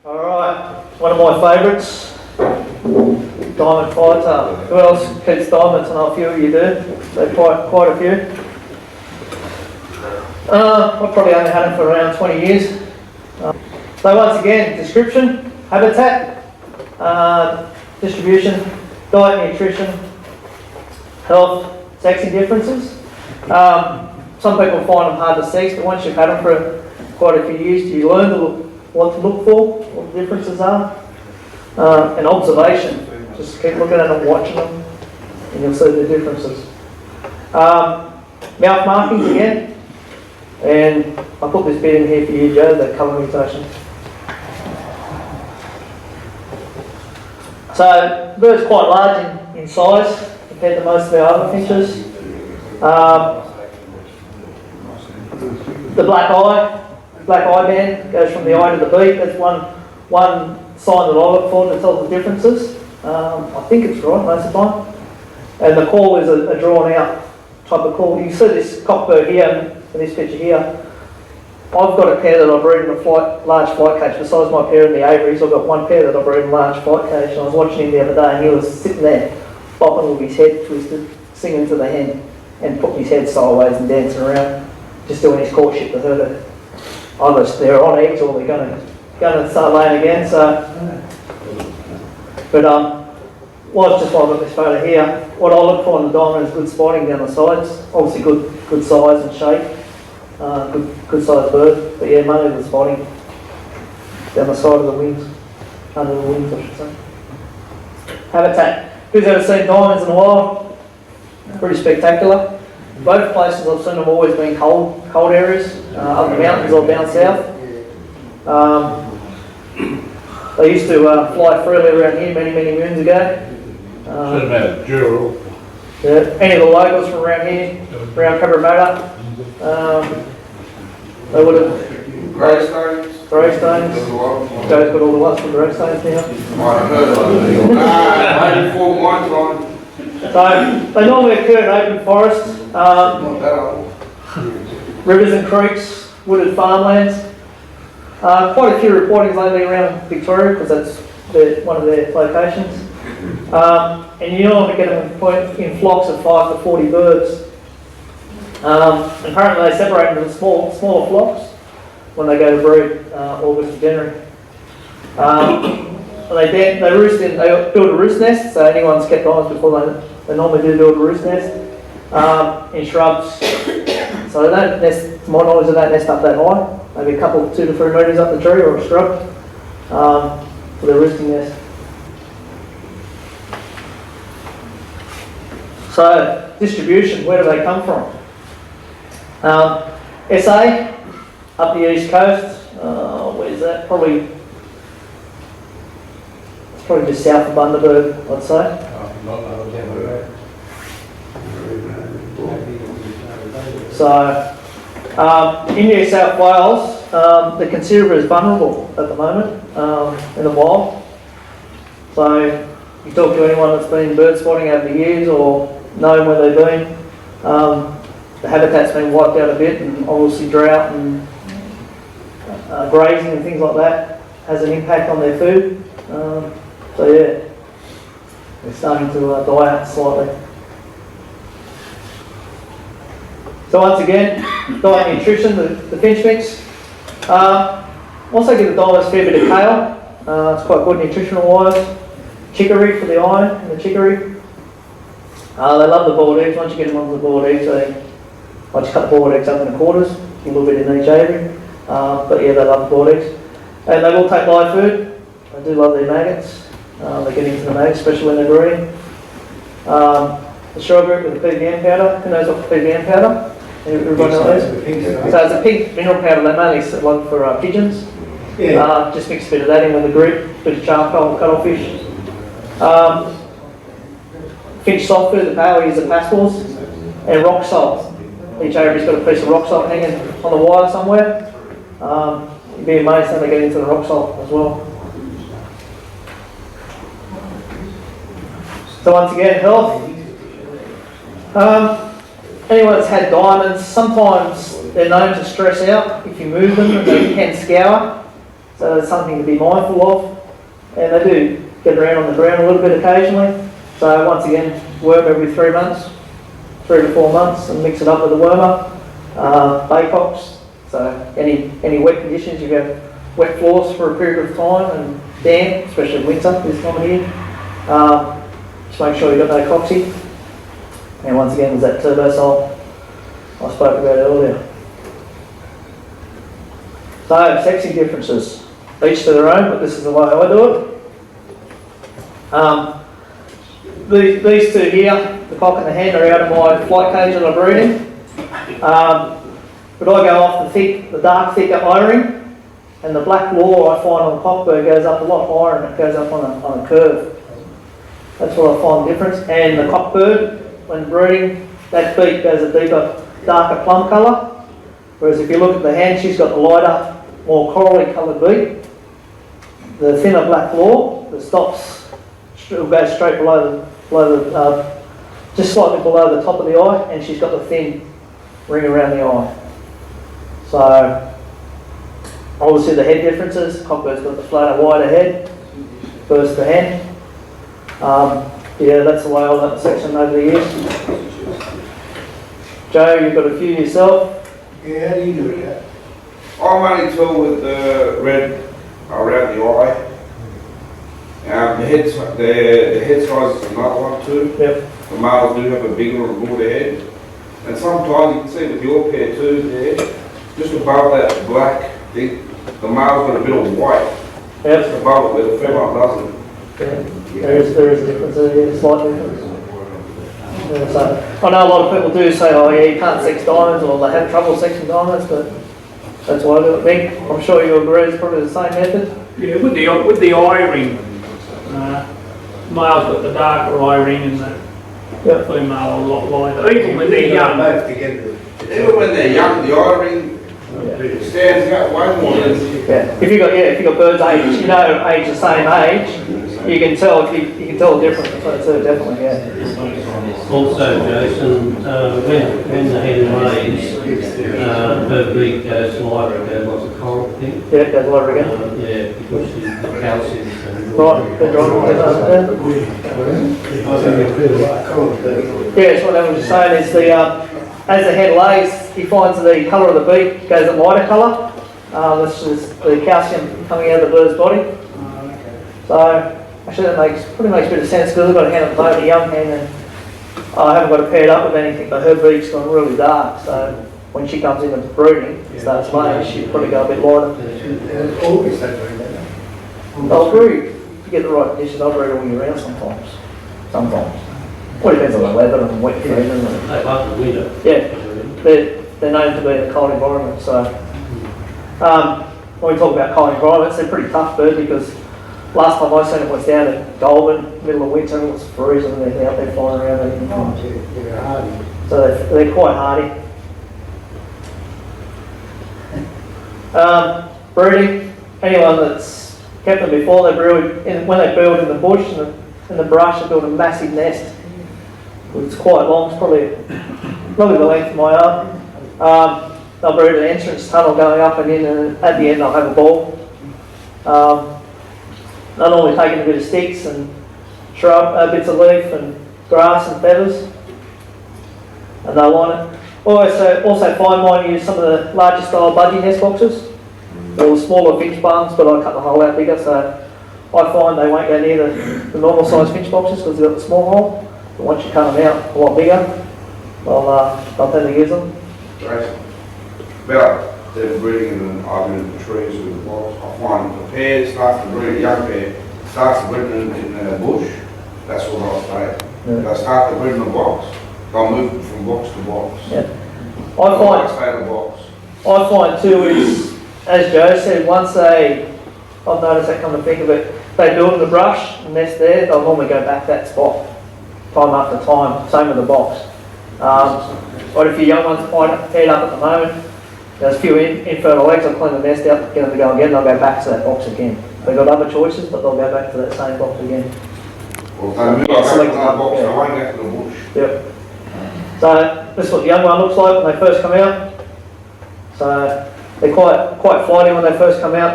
Alright, one of my favourites, diamond firetail. Who else keeps diamonds? I know a few of you do, so quite a few. I've probably only had them for around 20 years. So once again, description, habitat, distribution, diet, nutrition, health, sexy differences. Some people find them hard to sex, but once you've had them for quite a few years, you learn what to look for, what the differences are, and observation. Just keep looking at them, watching them, and you'll see the differences. Mouth markings again, and I put this bit in here for you, Joe, the colour mutation. So, the bird's quite large in size compared to most of our other finches. The black eye band goes from the eye to the beak. That's one sign that I look for to tell the differences. I think it's right most of the time. And the call is a drawn out type of call. You can see this cockbird here in this picture here. I've got a pair that I breed in a large flight cage. Besides my pair in the aviaries, I've got one pair that I breed in a large flight cage. And I was watching him the other day and he was sitting there, bopping with his head twisted, singing to the hen and putting his head sideways and dancing around, just doing his courtship with her. Either they're on eggs or they're going to start laying again. So, but well, just while I've got this photo here, what I look for in the diamond is good spotting down the sides. Obviously good size and shape. Good sized bird, but yeah, mainly the spotting down the side of the wings, under the wings I should say. Habitat. Who's ever seen diamonds in the wild? Pretty spectacular. Both places I've seen have always been cold areas. Up the mountains or down south. They used to fly freely around here many moons ago. Yeah, any of the locals from around here, around Cabramatta, they would have Greystones. Joe's got all the ones from Greystones now. So they normally occur in open forests, rivers and creeks, wooded farmlands. Quite a few reportings lately around Victoria because that's one of their locations. And you normally get them in flocks of 5 to 40 birds. And currently they separate them into smaller flocks when they go to breed, August to January. They build a roost nest, so anyone's kept diamonds before they normally do build a roost nest in shrubs. So they don't nest, to my knowledge, they don't nest up that high, maybe a couple, 2 to 3 metres up the tree or a shrub for their roosting nest. So, distribution, where do they come from? SA, up the east coast, where's that? It's probably just south of Bundaberg, I'd say. So, in New South Wales, the conserva is vulnerable at the moment in the wild. So, you talk to anyone that's been bird spotting over the years or knowing where they've been, the habitat's been wiped out a bit, and obviously drought and grazing and things like that has an impact on their food. So yeah, they're starting to die out slightly. So once again, diet and nutrition, the Finch mix. Also give the diamonds a fair bit of kale. It's quite good nutritional wise. Chicory for the iron in the chicory. They love the boiled eggs. Once you get them onto the boiled eggs, I just cut the boiled eggs up into quarters, a little bit in each aviary. But yeah, they love the boiled eggs. And they will take live food. They do love their maggots. They get into the maggots, especially when they're breeding. The strawberry with the PVM powder. Who knows what the PVM powder? Everybody knows? So it's a pink mineral powder they mainly like for pigeons. Yeah. Just mix a bit of that in with the grit, a bit of charcoal, cuttlefish. Finch soft food, the power use of passports, and rock salt. Each aviary's got a piece of rock salt hanging on the wire somewhere. You'd be amazed how they get into the rock salt as well. So once again, health. Anyone that's had diamonds, sometimes they're known to stress out if you move them and they can scour. So that's something to be mindful of. And they do get around on the ground a little bit occasionally. So once again, worm every 3 months, 3 to 4 months, and mix it up with the wormer. Baycocks, so any wet conditions, you have wet floors for a period of time and damp, especially winter this time of year. Just make sure you've got no coxy. And once again, there's that turbosol I spoke about earlier. So, sexing differences, each to their own, but this is the way I do it. These two here, the cock and the hen, are out of my flight cage that I breed in. But I go off the dark, thicker eye-ring, and the black law I find on the cockbird goes up a lot higher and it goes up on a curve. That's what I find the difference. And the cockbird, when breeding, that beak goes a deeper, darker plum colour. Whereas if you look at the hen, she's got the lighter, more corally coloured beak. The thinner black law that stops, will go straight below the, just slightly below the top of the eye, and she's got the thin ring around the eye. So, obviously the head differences. Cockbird's got the flatter, wider head versus the hen. Yeah, that's the way I learnt the section over the years. Joe, you've got a few yourself. Yeah, how do you do it? I'm only tall with the red around the eye. The head size is another one too. Yep. The males do have a bigger and broader head. And sometimes you can see with your pair too there, just above that black thing, the male's got a bit of white. Yep. Just above it where the female doesn't. Yeah. There is a difference there, yeah, slight difference. Yeah, so, I know a lot of people do say, oh yeah, you can't sex diamonds, or they have trouble sexing diamonds, but that's why I do it. Mick, I'm sure you agree it's probably the same method. Yeah, with the eye ring, male's got the darker eye ring and the female a lot lighter. Even when they're young. Even when they're young, the eye ring stands out way more than. Yeah. If you got birds age, you know, age the same age, you can tell you can tell the difference between the two, definitely, yeah. Also, Jason, when the hen lays, her beak goes lighter, it goes like a coral thing. Yeah, it goes lighter again. Yeah, because the calcium. Right, good yeah, so what I was just saying is as the hen lays, he finds the colour of the beak goes a lighter colour. This is the calcium coming out of the bird's body. So actually that makes a bit of sense because I've got a hen at the moment, a young hen, and I haven't got it paired up with anything, but her beak's gone really dark. So when she comes in and brooding, starts laying, she'll probably go a bit lighter. I'll breed. If you get the right conditions, I'll breed all year round sometimes. Well, it depends on the weather and wet feeding. They like the winter. Yeah, they're known to be in a cold environment. So when we talk about cold environments, they're pretty tough bird because last time I seen it was down at Goulburn, middle of winter, it was freezing and they're out there flying around. So they're quite hardy. Breeding, anyone that's kept them before, they breed when they build in the bush and in the brush, they build a massive nest. It's quite long, it's probably the length of my arm. They'll breed an entrance tunnel going up and in, and at the end they'll have a ball. They'll normally take in a bit of sticks and bits of leaf and grass and feathers, and they'll line it. Also find mine use some of the larger style budgie nest boxes, or the smaller finch barns, but I cut the hole out bigger, so I find they won't go near the normal size finch boxes because they've got the small hole. But once you cut them out a lot bigger, they'll tend to use them. Right. About the breeding in the trees with the box, I find the pair starts to breed, a young pair starts to breed in the bush. That's what I'll say. Yeah. They'll start to breed in the box. They'll move from box to box. Yeah. I I find too is, as Joe said, once I've noticed that, come to think of it, they build in the brush and nest there, they'll normally go back that spot time after time. Same with the box. But if your young ones paired up at the moment, there's a few infertile eggs, I'll clean the nest out, get them to go again, they'll go back to that box again. They've got other choices, but they'll go back to that same box again. Well, they move back to that box, they won't go to the bush. Yep. So this is what the young one looks like when they first come out. So they're quite flighty when they first come out.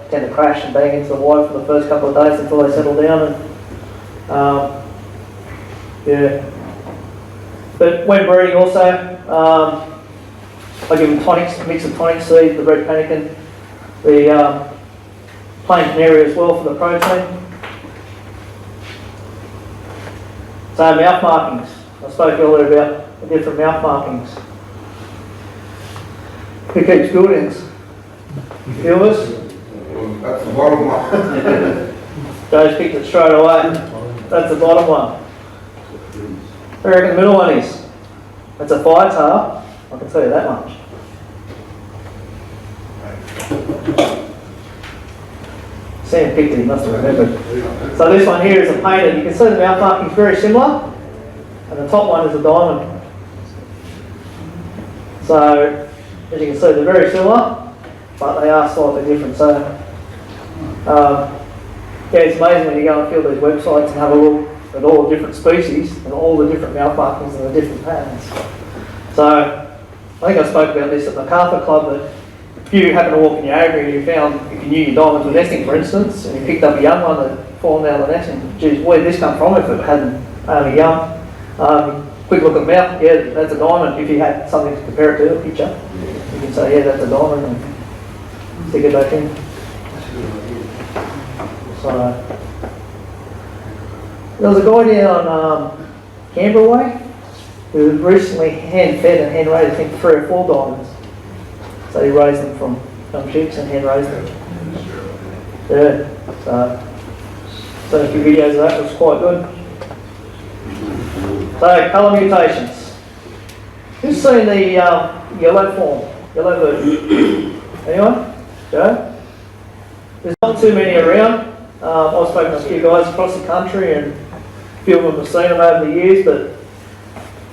tend to crash and bang into the wire for the first couple of days until they settle down. And yeah. But when breeding also, I give them tonics, a mix of tonic seed, the red panikin, the plain canary as well for the protein. So mouth markings. I spoke earlier about the different mouth markings. Who keeps buildings? Viewers? That's the bottom one. Joe's picked it straight away. That's the bottom one. I reckon the middle one is. That's a firetail. I can tell you that much. Sam picked it, he must have remembered. So this one here is a painted. You can see the mouth marking is very similar. And the top one is a diamond. So, as you can see, they're very similar, but they are slightly different. So, yeah, it's amazing when you go and feel these websites and have a look at all the different species and all the different mouth markings and the different patterns. So, I think I spoke about this at the Carpet Club, that if you happen to walk in your aviary and you found, if you knew your diamonds were nesting, for instance, and you picked up a young one that had fallen out of the nest, and geez, where did this come from if it hadn't only young? Quick look at the mouth, yeah, that's a diamond. If you had something to compare it to, a picture, you can say, yeah, that's a diamond, and stick it back in. So, there was a guy down Canberra way who recently hand-fed and hand-raised, I think, 3 or 4 diamonds. So he raised them from young chicks and hand-raised them. Yeah, so a few videos of that, was quite good. So, colour mutations. Who's seen the yellow form? Yellow bird? Anyone? Joe? There's not too many around. I've spoken to a few guys across the country and a few of them have seen them over the years, but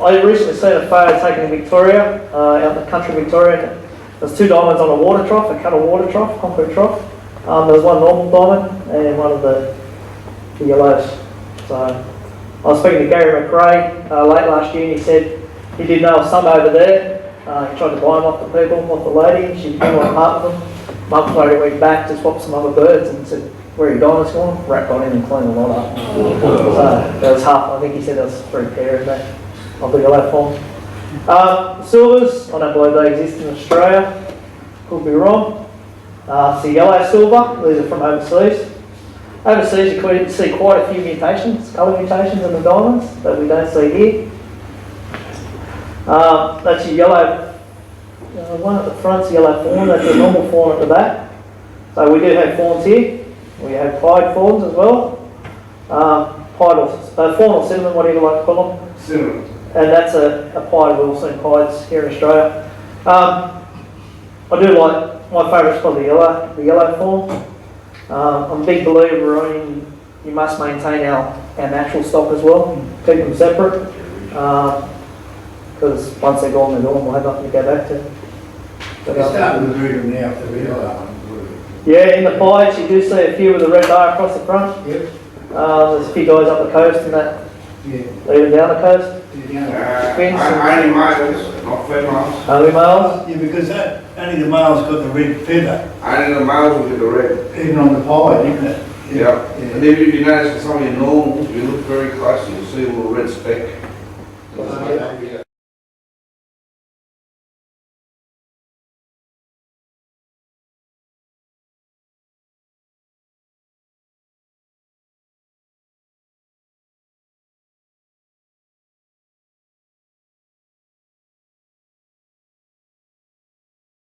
I recently seen a photo taken in Victoria, out in the country of Victoria. There's 2 diamonds on a water trough, a cut water trough, concrete trough. There was one normal diamond and one of the yellows. So, I was speaking to Gary McRae late last year, and he said he did know of some over there. He tried to buy them off the people, off the lady. She didn't want to part with them. Months later, he went back to swap some other birds and said, "Where are your diamonds gone?" Rat got in and cleaned the lot up. So there was half. I think he said there was 3 pairs there of the yellow form. Silvers, I don't believe they exist in Australia. Could be wrong. So yellow silver, these are from overseas. Overseas you could see quite a few mutations, colour mutations in the diamonds that we don't see here. That's your yellow, one at the front's yellow fawn, that's a normal fawn at the back. So we do have fawns here. We have pied fawns as well. Pied or fawn or cinnamon, whatever you like to call them. Cinnamon. And that's a pied, we've all seen pieds here in Australia. I do like, my favourite's probably the yellow fawn. I'm a big believer in you must maintain our natural stock as well, keep them separate, because once they're gone, we'll have nothing to go back to. They're starting to breed them now for the yellow ones. Yeah, in the pieds you do see a few with the red bar across the front. Yep. There's a few guys up the coast and that, Yeah. even down the coast. Only males, not females. Only males. Yeah, because only the male's got the red feather, Only the males will get the red. even on the pie, isn't it? Yeah. And then if you notice for some of your normals, if you look very closely, you'll see a little red speck.